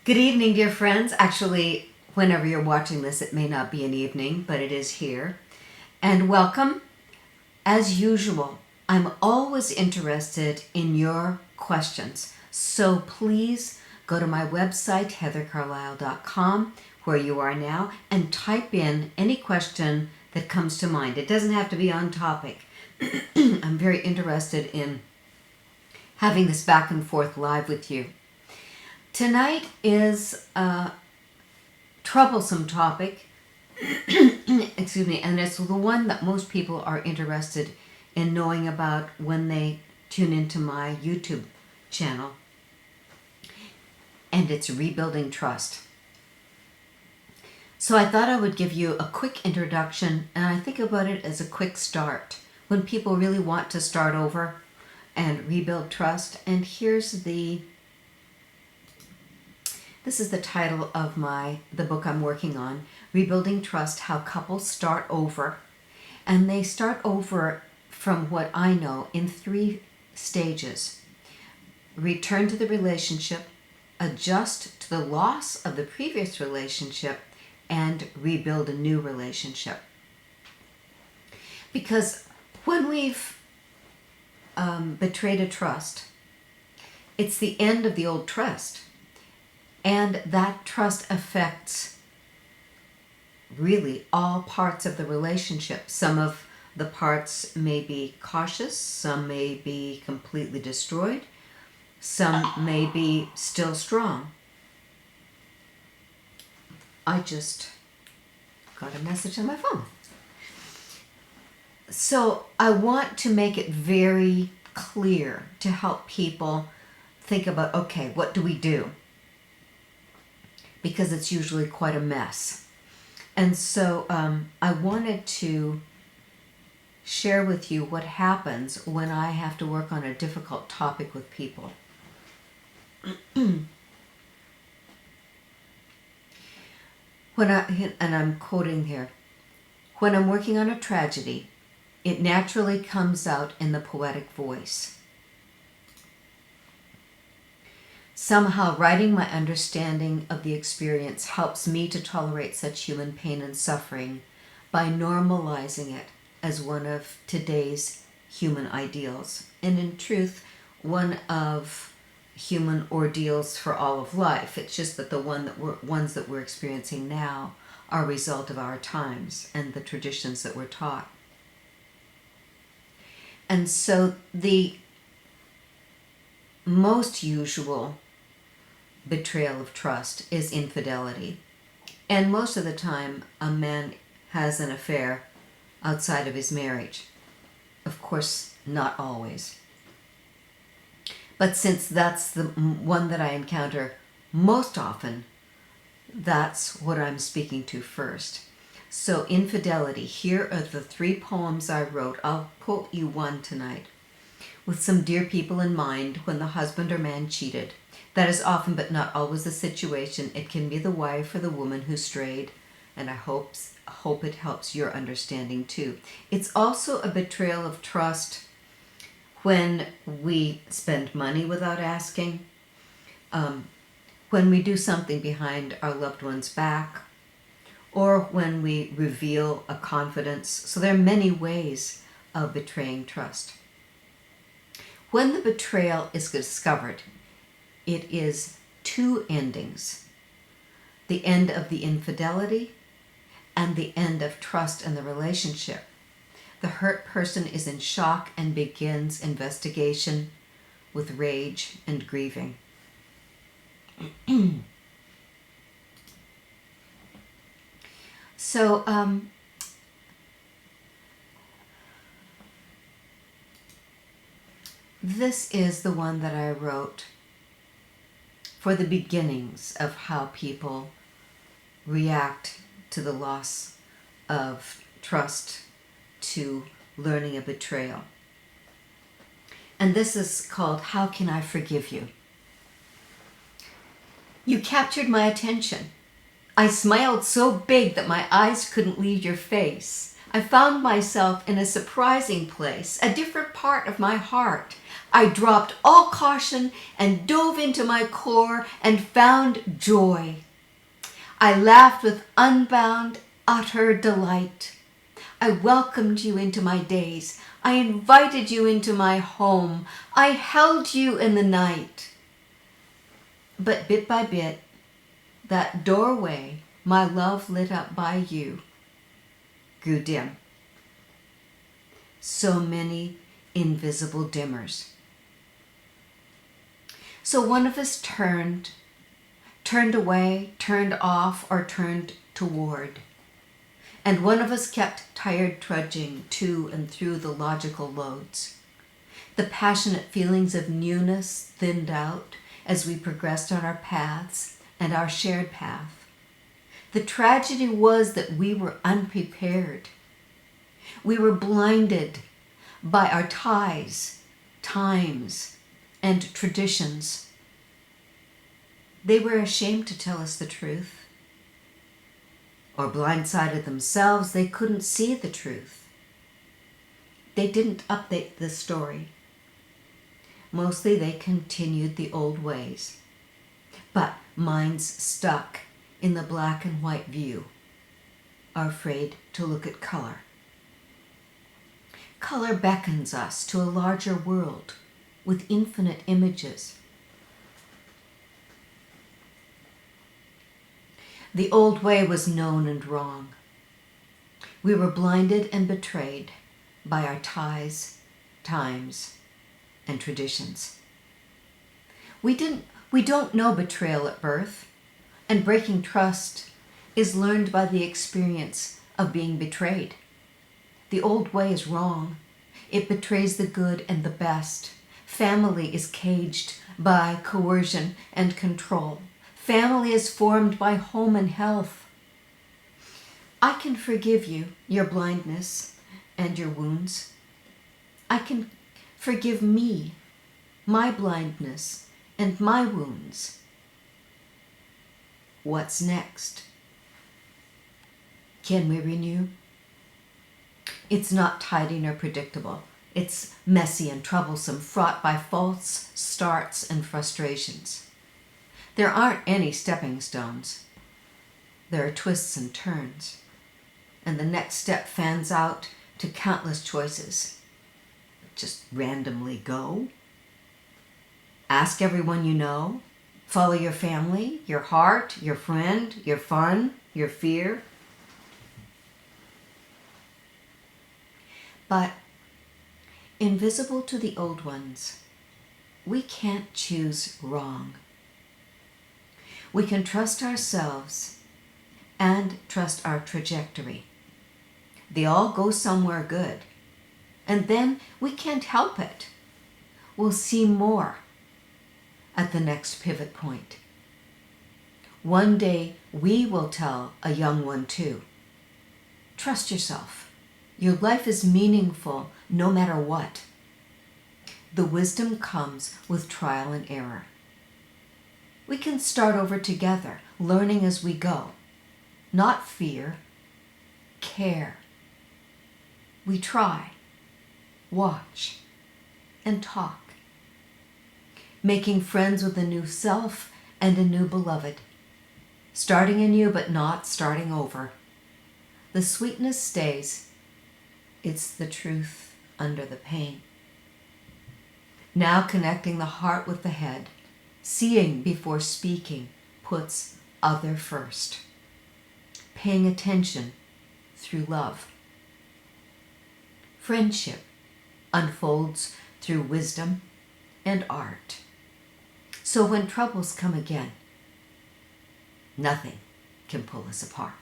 Good evening, dear friends. Actually, whenever you're watching this, it may not be an evening, but it is here. And welcome. As usual, I'm always interested in your questions. So please go to my website, heathercarlisle.com, where you are now, and type in any question that comes to mind. It doesn't have to be on topic. I'm very interested in having this back and forth live with you. Tonight is a troublesome topic, excuse me, and it's the one that most people are interested in knowing about when they tune into my YouTube channel, and it's rebuilding trust. So I thought I would give you a quick introduction, and I think about it as a quick start when people really want to start over and rebuild trust. And this is the title of the book I'm working on, Rebuilding Trust, How Couples Start Over. And they start over, from what I know, in 3 stages. Return to the relationship, adjust to the loss of the previous relationship, and rebuild a new relationship. Because when we've betrayed a trust, it's the end of the old trust. And that trust affects really all parts of the relationship. Some of the parts may be cautious, some may be completely destroyed, some may be still strong. I just got a message on my phone. So I want to make it very clear to help people think about, okay, what do we do? Because it's usually quite a mess. And so I wanted to share with you what happens when I have to work on a difficult topic with people. And I'm quoting here, when I'm working on a tragedy, it naturally comes out in the poetic voice. Somehow writing my understanding of the experience helps me to tolerate such human pain and suffering by normalizing it as one of today's human ideals. And in truth, one of human ordeals for all of life. It's just that the ones that we're experiencing now are a result of our times and the traditions that we're taught. And so the most usual betrayal of trust is infidelity. And most of the time, a man has an affair outside of his marriage. Of course, not always. But since that's the one that I encounter most often, that's what I'm speaking to first. So infidelity, here are the 3 poems I wrote. I'll quote you one tonight. With some dear people in mind, when the husband or man cheated. That is often but not always the situation. It can be the wife or the woman who strayed, and I hope it helps your understanding too. It's also a betrayal of trust when we spend money without asking, when we do something behind our loved one's back, or when we reveal a confidence. So there are many ways of betraying trust. When the betrayal is discovered, it is 2 endings. The end of the infidelity and the end of trust in the relationship. The hurt person is in shock and begins investigation with rage and grieving. So, this is the one that I wrote for the beginnings of how people react to the loss of trust, to learning a betrayal. And this is called, How Can I Forgive You? You captured my attention. I smiled so big that my eyes couldn't leave your face. I found myself in a surprising place, a different part of my heart. I dropped all caution and dove into my core and found joy. I laughed with unbound, utter delight. I welcomed you into my days. I invited you into my home. I held you in the night. But bit by bit, that doorway, my love lit up by you, grew dim. So many invisible dimmers. So one of us turned away, turned off, or turned toward. And one of us kept tired trudging to and through the logical loads. The passionate feelings of newness thinned out as we progressed on our paths and our shared path. The tragedy was that we were unprepared. We were blinded by our ties, times, and traditions. They were ashamed to tell us the truth. Or blindsided themselves, they couldn't see the truth. They didn't update the story. Mostly they continued the old ways. But minds stuck in the black and white view are afraid to look at color. Color beckons us to a larger world with infinite images. The old way was known and wrong. We were blinded and betrayed by our ties, times, and traditions. We don't know betrayal at birth, and breaking trust is learned by the experience of being betrayed. The old way is wrong. It betrays the good and the best. Family is caged by coercion and control. Family is formed by home and health. I can forgive you, your blindness and your wounds. I can forgive me, my blindness and my wounds. What's next? Can we renew? It's not tidy nor predictable. It's messy and troublesome, fraught by false starts and frustrations. There aren't any stepping stones. There are twists and turns. And the next step fans out to countless choices. Just randomly go. Ask everyone you know. Follow your family, your heart, your friend, your fun, your fear. But invisible to the old ones, we can't choose wrong. We can trust ourselves and trust our trajectory. They all go somewhere good. And then we can't help it. We'll see more at the next pivot point. One day we will tell a young one too. Trust yourself. Your life is meaningful no matter what. The wisdom comes with trial and error. We can start over together, learning as we go. Not fear, care. We try, watch, and talk. Making friends with a new self and a new beloved. Starting anew but not starting over. The sweetness stays. It's the truth under the pain. Now connecting the heart with the head. Seeing before speaking puts other first. Paying attention through love. Friendship unfolds through wisdom and art. So when troubles come again, nothing can pull us apart.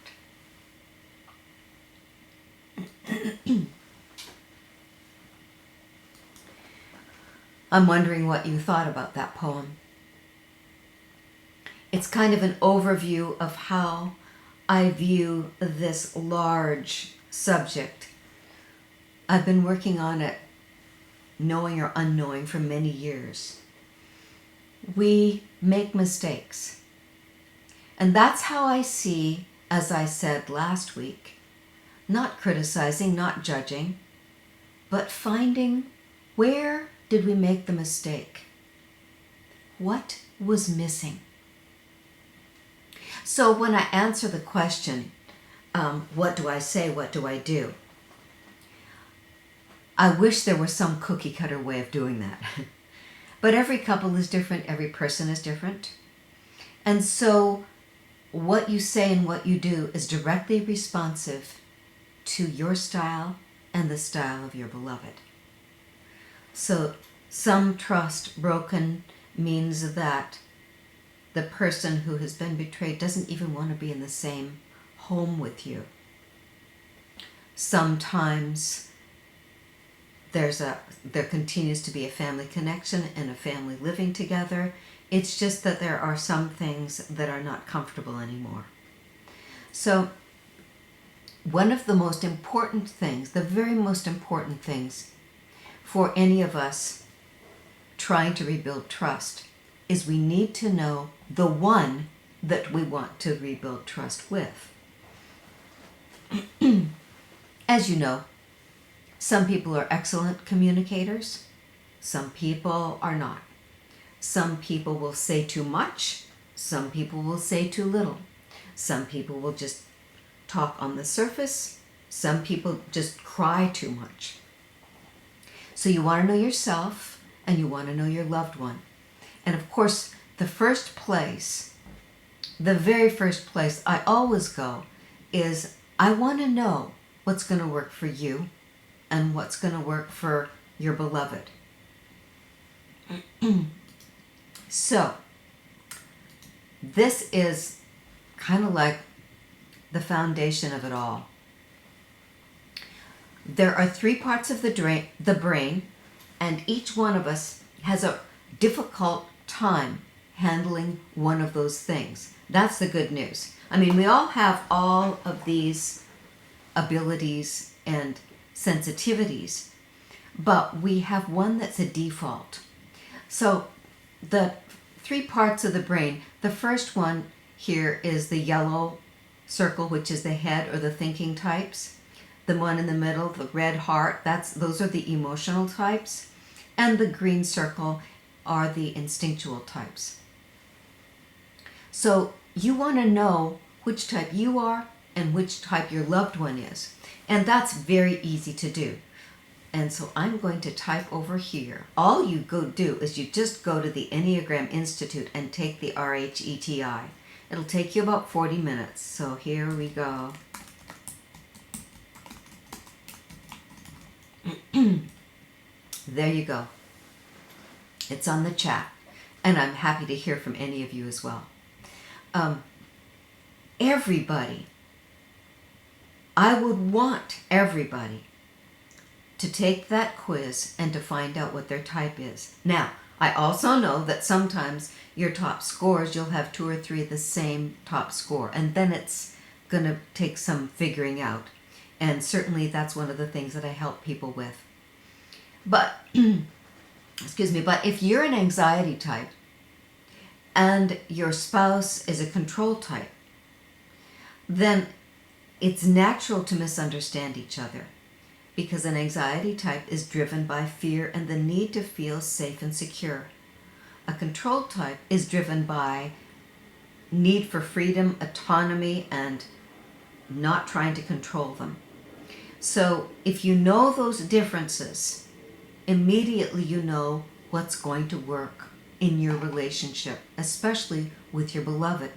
I'm wondering what you thought about that poem. It's kind of an overview of how I view this large subject. I've been working on it, knowing or unknowing, for many years. We make mistakes. And that's how I see, as I said last week, not criticizing, not judging, but finding where did did we make the mistake? What was missing? So when I answer the question, what do I say, what do I do? I wish there was some cookie cutter way of doing that. But every couple is different, every person is different. And so what you say and what you do is directly responsive to your style and the style of your beloved. So some trust broken means that the person who has been betrayed doesn't even want to be in the same home with you. Sometimes there continues to be a family connection and a family living together. It's just that there are some things that are not comfortable anymore. So one of the most important things, the very most important things for any of us trying to rebuild trust is we need to know the one that we want to rebuild trust with. As you know, some people are excellent communicators, some people are not. Some people will say too much, some people will say too little. Some people will just talk on the surface, some people just cry too much. So you want to know yourself and you want to know your loved one. And of course, the very first place I always go is I want to know what's going to work for you and what's going to work for your beloved. So, this is kind of like the foundation of it all. There are 3 parts of the brain, and each one of us has a difficult time handling one of those things. That's the good news. I mean, we all have all of these abilities and sensitivities, but we have one that's a default. So the 3 parts of the brain, the first one here is the yellow circle, which is the head or the thinking types. The one in the middle, the red heart, those are the emotional types. And the green circle are the instinctual types. So you want to know which type you are and which type your loved one is. And that's very easy to do. And so I'm going to type over here. All you do is you just go to the Enneagram Institute and take the RHETI. It'll take you about 40 minutes. So here we go. There you go. It's on the chat. And I'm happy to hear from any of you as well. Everybody, I would want everybody to take that quiz and to find out what their type is. Now, I also know that sometimes your top scores, you'll have 2 or 3 of the same top score, and then it's going to take some figuring out. And certainly that's one of the things that I help people with. But, excuse me, but if you're an anxiety type and your spouse is a control type, then it's natural to misunderstand each other, because an anxiety type is driven by fear and the need to feel safe and secure. A control type is driven by need for freedom, autonomy, and not trying to control them. So if you know those differences, immediately you know what's going to work in your relationship, especially with your beloved.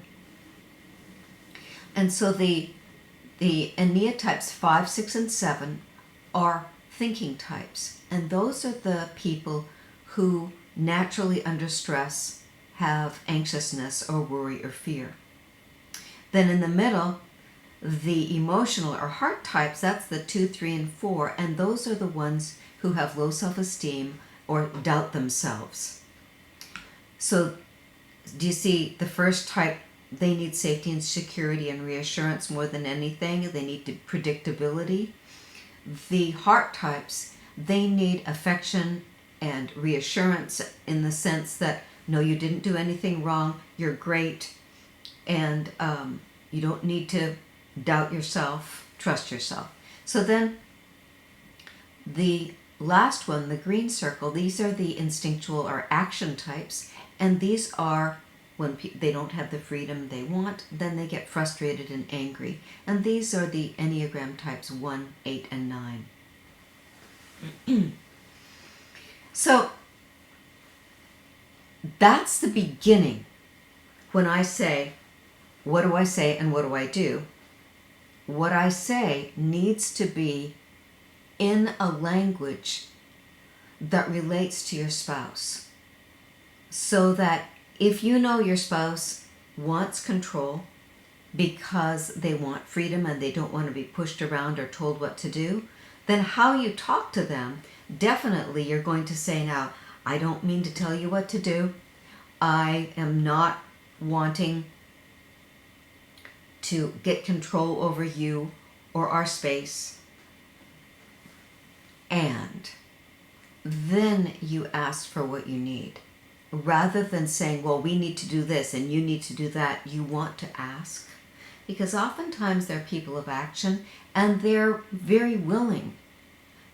And so the Ennea types 5, 6, and 7 are thinking types. And those are the people who naturally under stress have anxiousness or worry or fear. Then in the middle, the emotional or heart types, that's the 2, 3, and 4. And those are the ones who have low self-esteem or doubt themselves. So do you see the first type? They need safety and security and reassurance more than anything. They need predictability. The heart types, they need affection and reassurance in the sense that, no, you didn't do anything wrong, you're great, and you don't need to doubt yourself, trust yourself. So then the last one, the green circle, these are the instinctual or action types, and these are when they don't have the freedom they want, then they get frustrated and angry. And these are the Enneagram types 1, 8, and 9. So that's the beginning. When I say, what do I say and what do I do? What I say needs to be in a language that relates to your spouse. So that if you know your spouse wants control because they want freedom and they don't want to be pushed around or told what to do, then how you talk to them, definitely you're going to say, now, I don't mean to tell you what to do. I am not wanting to get control over you or our space. And then you ask for what you need. Rather than saying, well, we need to do this and you need to do that, you want to ask. Because oftentimes they're people of action and they're very willing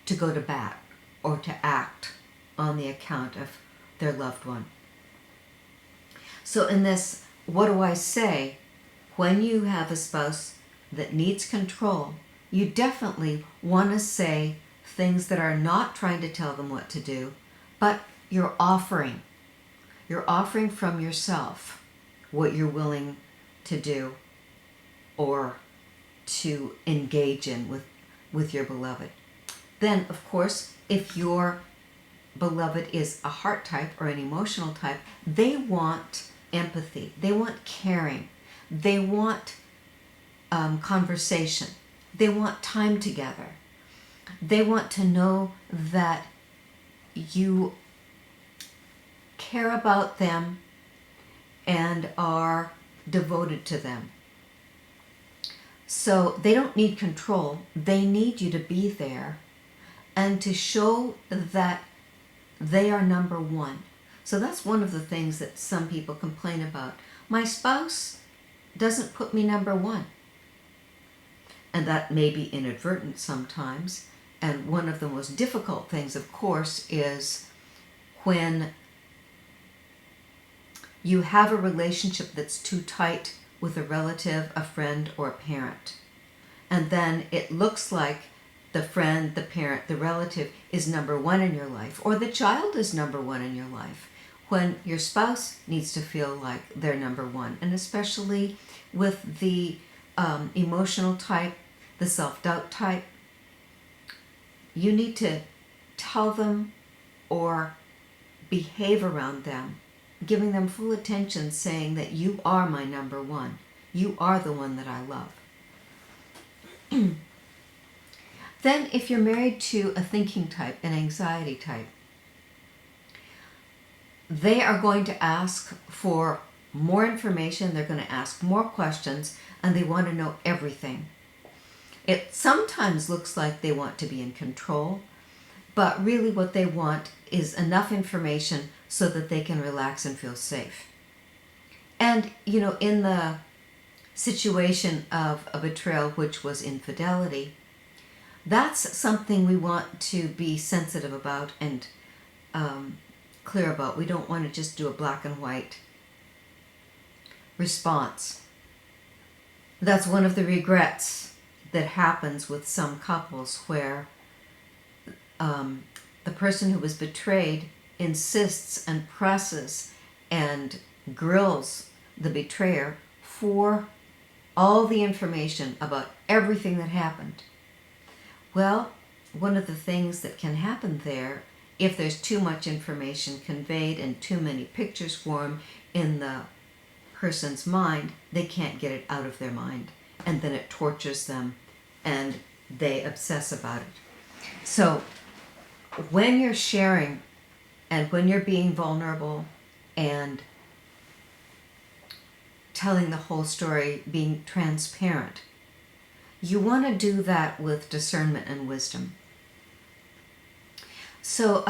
to go to bat or to act on the account of their loved one. So in this, what do I say? When you have a spouse that needs control, you definitely want to say things that are not trying to tell them what to do, but you're offering. You're offering from yourself what you're willing to do or to engage in with your beloved. Then, of course, if your beloved is a heart type or an emotional type, they want empathy. They want caring. They want conversation. They want time together. They want to know that you care about them and are devoted to them. So they don't need control. They need you to be there and to show that they are number one. So that's one of the things that some people complain about. My spouse doesn't put me number one. And that may be inadvertent sometimes. And one of the most difficult things, of course, is when you have a relationship that's too tight with a relative, a friend, or a parent. And then it looks like the friend, the parent, the relative is number one in your life, or the child is number one in your life, when your spouse needs to feel like they're number one. And especially with the emotional type, the self-doubt type, you need to tell them or behave around them, giving them full attention, saying that you are my number one. You are the one that I love. Then if you're married to a thinking type, an anxiety type, they are going to ask for more information, they're going to ask more questions, and they want to know everything. It sometimes looks like they want to be in control, but really what they want is enough information so that they can relax and feel safe. And, you know, in the situation of a betrayal, which was infidelity, that's something we want to be sensitive about and clear about. We don't want to just do a black and white response. That's one of the regrets that happens with some couples, where the person who was betrayed insists and presses and grills the betrayer for all the information about everything that happened. Well, one of the things that can happen there, if there's too much information conveyed and too many pictures form in the person's mind, they can't get it out of their mind. And then it tortures them and they obsess about it. So when you're sharing and when you're being vulnerable and telling the whole story, being transparent, you want to do that with discernment and wisdom. So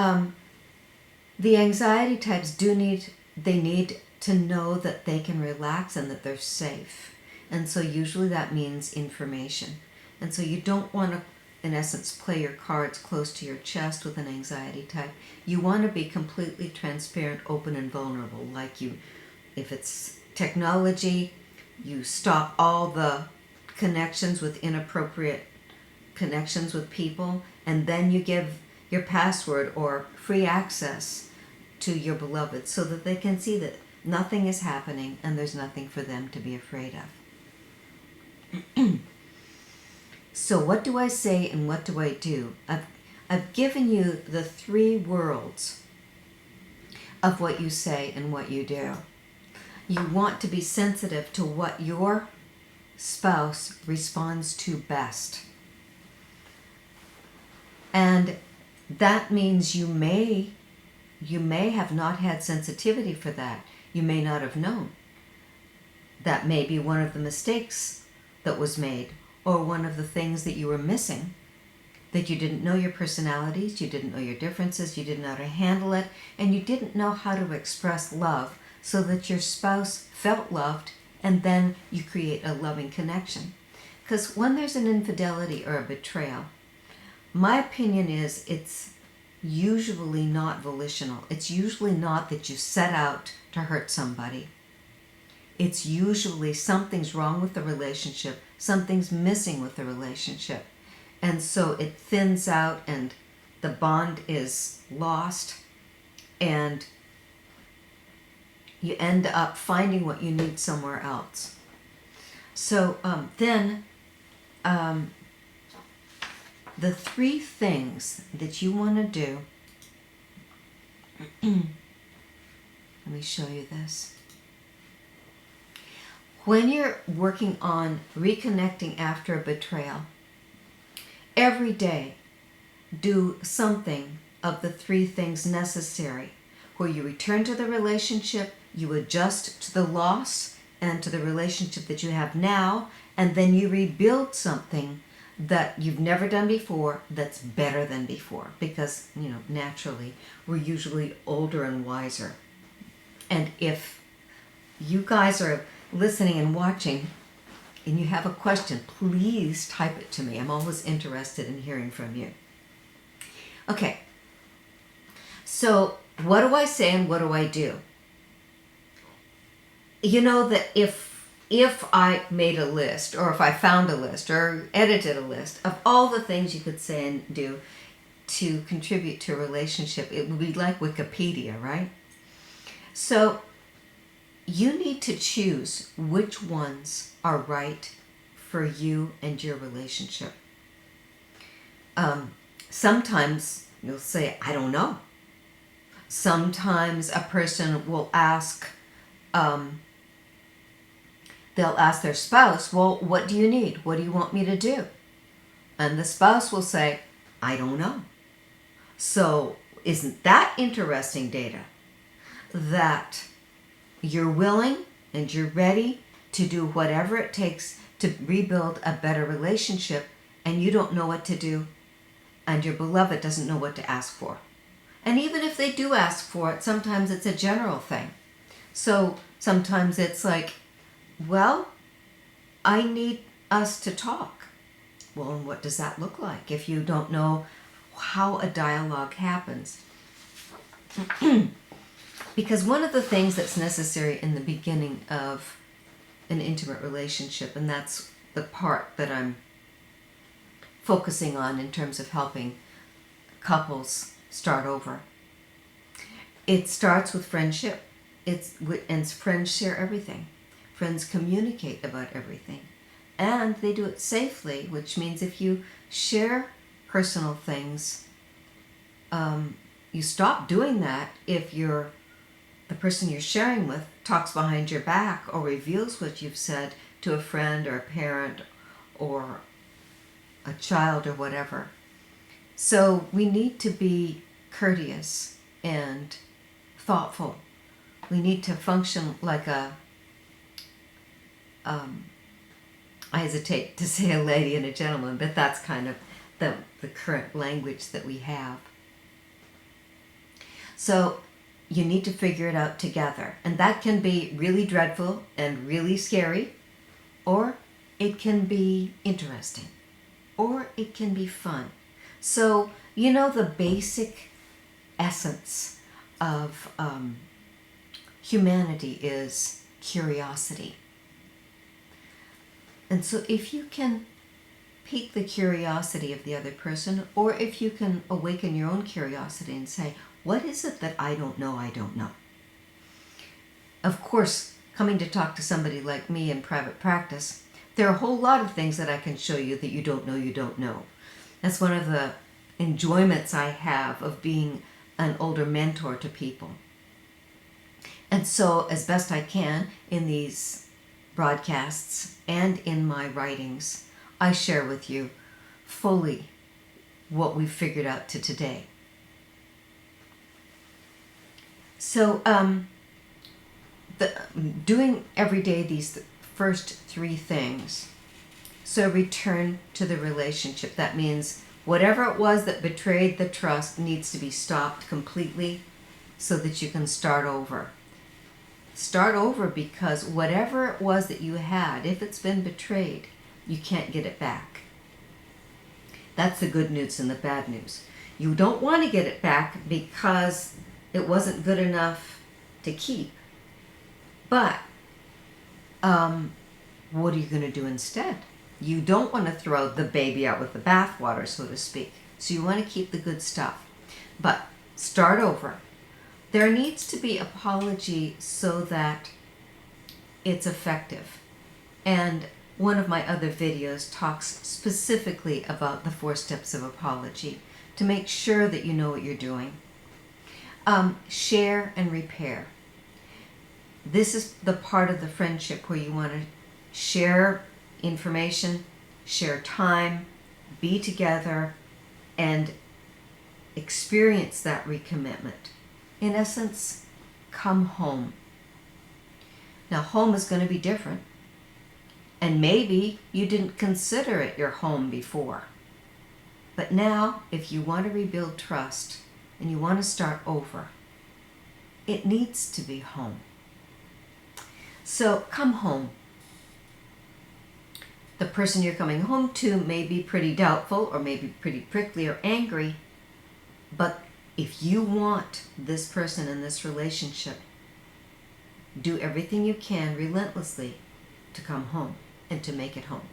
the anxiety types need to know that they can relax and that they're safe. And so usually that means information. And so you don't want to in essence, play your cards close to your chest with an anxiety type. You want to be completely transparent, open, and vulnerable. Like if it's technology, you stop all the connections with inappropriate connections with people, and then you give your password or free access to your beloved so that they can see that nothing is happening and there's nothing for them to be afraid of. So what do I say and what do I do? I've given you the 3 worlds of what you say and what you do. You want to be sensitive to what your spouse responds to best. And that means you may have not had sensitivity for that. You may not have known. That may be one of the mistakes that was made, or one of the things that you were missing, that you didn't know your personalities, you didn't know your differences, you didn't know how to handle it, and you didn't know how to express love so that your spouse felt loved, and then you create a loving connection. Because when there's an infidelity or a betrayal, my opinion is it's usually not volitional. It's usually not that you set out to hurt somebody. It's usually something's wrong with the relationship, something's missing with the relationship. And so it thins out and the bond is lost, and you end up finding what you need somewhere else. So then the 3 things that you want to do, let me show you this. When you're working on reconnecting after a betrayal, every day do something of the 3 things necessary, where you return to the relationship, you adjust to the loss and to the relationship that you have now, and then you rebuild something that you've never done before that's better than before, because naturally we're usually older and wiser. And if you guys are listening and watching and you have a question, please type it to me. I'm always interested in hearing from you. Okay, so what do I say and what do I do? You know that if I made a list, or if I found a list or edited a list of all the things you could say and do to contribute to a relationship, it would be like Wikipedia, right? So you need to choose which ones are right for you and your relationship. Sometimes you'll say, I don't know. Sometimes a person will ask, they'll ask their spouse, well, what do you need? What do you want me to do? And the spouse will say, I don't know. So isn't that interesting data? That you're willing and you're ready to do whatever it takes to rebuild a better relationship, and you don't know what to do, and your beloved doesn't know what to ask for. And even if they do ask for it, sometimes it's a general thing. So sometimes it's like, well, I need us to talk. Well, and what does that look like if you don't know how a dialogue happens? Because one of the things that's necessary in the beginning of an intimate relationship, and that's the part that I'm focusing on in terms of helping couples start over. It starts with friendship. And friends share everything. Friends communicate about everything. And they do it safely, which means if you share personal things, you stop doing that if the person you're sharing with talks behind your back or reveals what you've said to a friend or a parent or a child or whatever. So we need to be courteous and thoughtful. We need to function like I hesitate to say a lady and a gentleman, but that's kind of the current language that we have. So you need to figure it out together. And that can be really dreadful and really scary, or it can be interesting. or it can be fun. So, you know, the basic essence of humanity is curiosity. And so if you can pique the curiosity of the other person, or if you can awaken your own curiosity and say, what is it that I don't know? Of course, coming to talk to somebody like me in private practice, there are a whole lot of things that I can show you that you don't know. That's one of the enjoyments I have of being an older mentor to people. And so, as best I can in these broadcasts and in my writings, I share with you fully what we've figured out to today. So, doing every day these first three things. So return to the relationship. That means whatever it was that betrayed the trust needs to be stopped completely so that you can start over. Start over, because whatever it was that you had, if it's been betrayed, you can't get it back. That's the good news and the bad news. You don't want to get it back because it wasn't good enough to keep. But what are you going to do instead? You don't want to throw the baby out with the bathwater, so to speak. So you want to keep the good stuff. But start over. There needs to be apology so that it's effective. And one of my other videos talks specifically about the 4 steps of apology to make sure that you know what you're doing. Share and repair. This is the part of the friendship where you want to share information, share time, be together, and experience that recommitment. In essence, come home. Now, home is going to be different. And maybe you didn't consider it your home before. But now, if you want to rebuild trust and you want to start over, it needs to be home. So come home. The person you're coming home to may be pretty doubtful or maybe pretty prickly or angry, but if you want this person in this relationship, do everything you can relentlessly to come home and to make it home.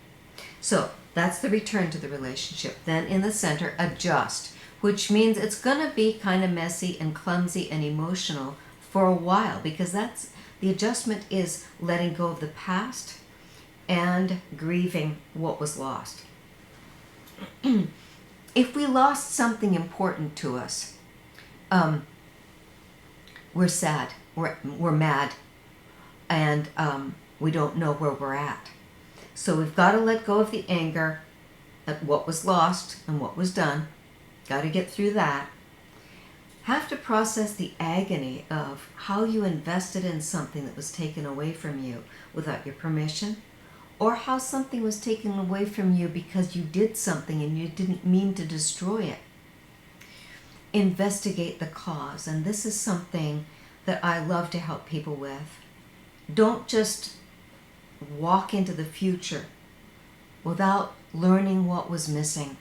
So that's the return to the relationship. Then in the center, adjust, which means it's going to be kind of messy and clumsy and emotional for a while, because the adjustment is letting go of the past and grieving what was lost. If we lost something important to us, we're sad, we're mad, and we don't know where we're at. So we've got to let go of the anger at what was lost and what was done. Got to get through that. Have to process the agony of how you invested in something that was taken away from you without your permission, or how something was taken away from you because you did something and you didn't mean to destroy it. Investigate the cause, and this is something that I love to help people with. Don't just walk into the future without learning what was missing,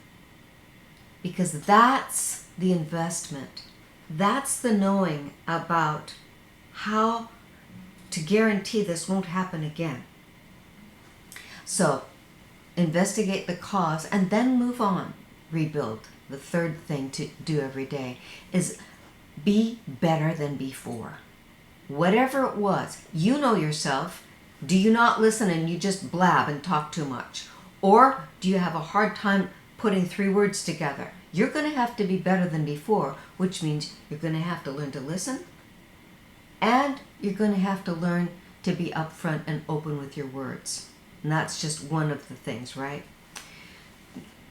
because that's the investment. That's the knowing about how to guarantee this won't happen again. So investigate the cause and then move on. Rebuild. The third thing to do every day is be better than before. Whatever it was, you know yourself. Do you not listen and you just blab and talk too much? Or do you have a hard time putting 3 words together? You're going to have to be better than before, which means you're going to have to learn to listen, and you're going to have to learn to be upfront and open with your words. And that's just one of the things, right?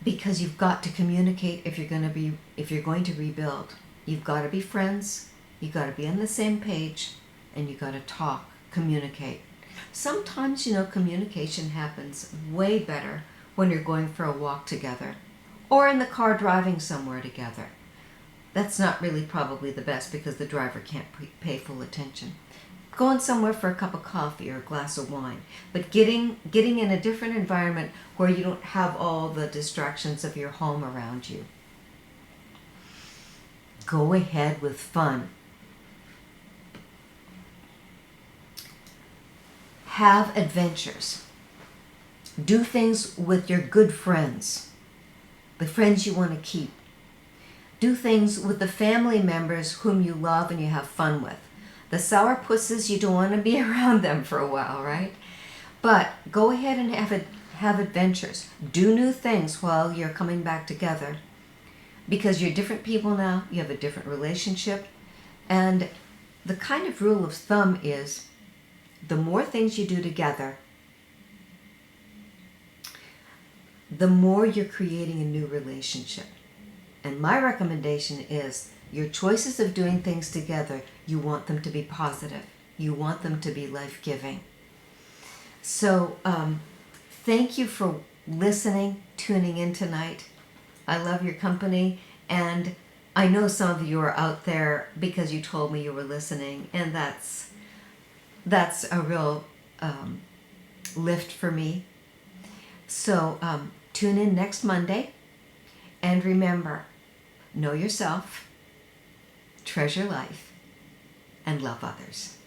Because you've got to communicate if you're going to rebuild. You've got to be friends, you've got to be on the same page, and you've got to talk, communicate. Sometimes, communication happens way better when you're going for a walk together or in the car driving somewhere together. That's not really probably the best because the driver can't pay full attention. going somewhere for a cup of coffee or a glass of wine, but getting in a different environment where you don't have all the distractions of your home around you. Go ahead with fun. Have adventures. Do things with your good friends, the friends you want to keep. Do things with the family members whom you love and you have fun with. The sourpusses, you don't want to be around them for a while, right? But go ahead and have adventures. Do new things while you're coming back together. Because you're different people now, you have a different relationship. And the kind of rule of thumb is, the more things you do together, the more you're creating a new relationship. And my recommendation is, your choices of doing things together, you want them to be positive. You want them to be life-giving. So thank you for listening, tuning in tonight. I love your company, and I know some of you are out there because you told me you were listening, and that's a real lift for me. So tune in next Monday, and remember, know yourself, treasure life, and love others.